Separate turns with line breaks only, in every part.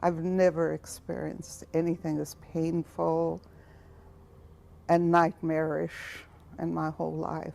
I've never experienced anything as painful and nightmarish in my whole life.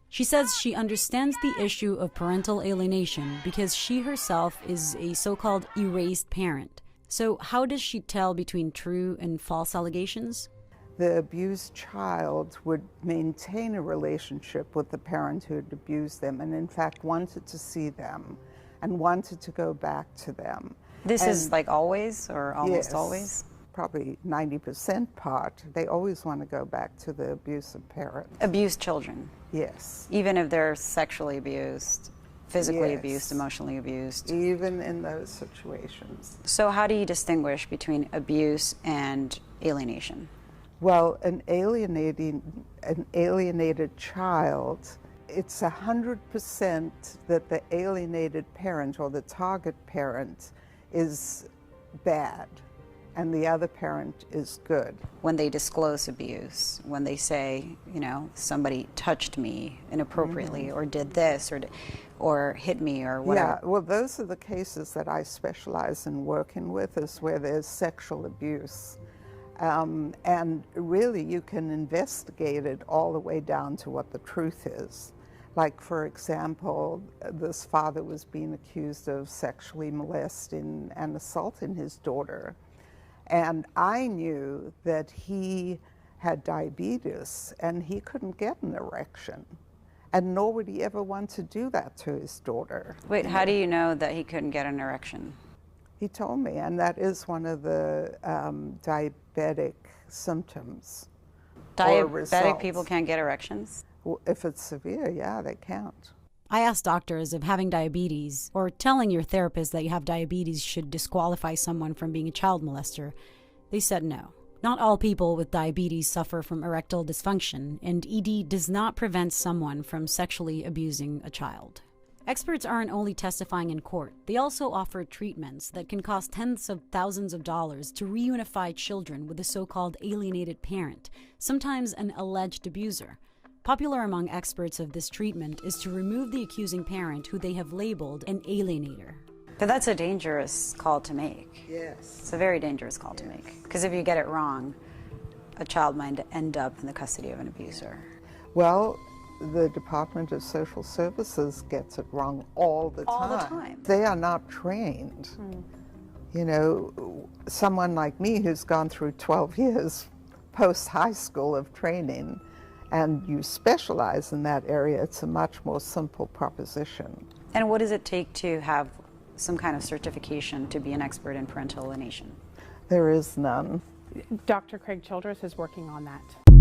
She says she understands the issue of parental alienation because she herself is a so-called erased parent. So how does she tell between true and false allegations?
The abused child would maintain a relationship with the parent who had abused them, and in fact wanted to see them and wanted to go back to them.
This is like always or almost always?
Probably 90% part. They always want to go back to the abusive parent.
Abused children?
Yes.
Even if they're sexually abused, physically
Yes.
abused, emotionally abused?
Even in those situations.
So how do you distinguish between abuse and alienation?
Well, an alienated child, it's 100% that the alienated parent or the target parent is bad and the other parent is good.
When they disclose abuse, when they say, you know, somebody touched me inappropriately or did this or hit me or whatever.
Yeah, well, those are the cases that I specialize in working with, is where there's sexual abuse. And really you can investigate it all the way down to what the truth is. Like, for example, this father was being accused of sexually molesting and assaulting his daughter. And I knew that he had diabetes and he couldn't get an erection. And nor would he ever want to do that to his daughter.
Wait, how do you know that he couldn't get an erection?
He told me, and that is one of the diabetic symptoms.
Diabetic people can't get erections?
If it's severe, yeah, they can't.
I asked doctors if having diabetes or telling your therapist that you have diabetes should disqualify someone from being a child molester. They said no. Not all people with diabetes suffer from erectile dysfunction, and ED does not prevent someone from sexually abusing a child. Experts aren't only testifying in court, they also offer treatments that can cost tens of thousands of dollars to reunify children with a so-called alienated parent, sometimes an alleged abuser. Popular among experts of this treatment is to remove the accusing parent who they have labeled an alienator.
But that's a dangerous call to make.
Yes.
It's a very dangerous call to make. Because if you get it wrong, a child might end up in the custody of an abuser.
Well, the Department of Social Services gets it wrong all the time.
All the time.
They are not trained. You know, someone like me who's gone through 12 years post-high school of training, and you specialize in that area, it's a much more simple proposition.
And what does it take to have some kind of certification to be an expert in parental alienation?
There is none.
Dr. Craig Childress is working on that.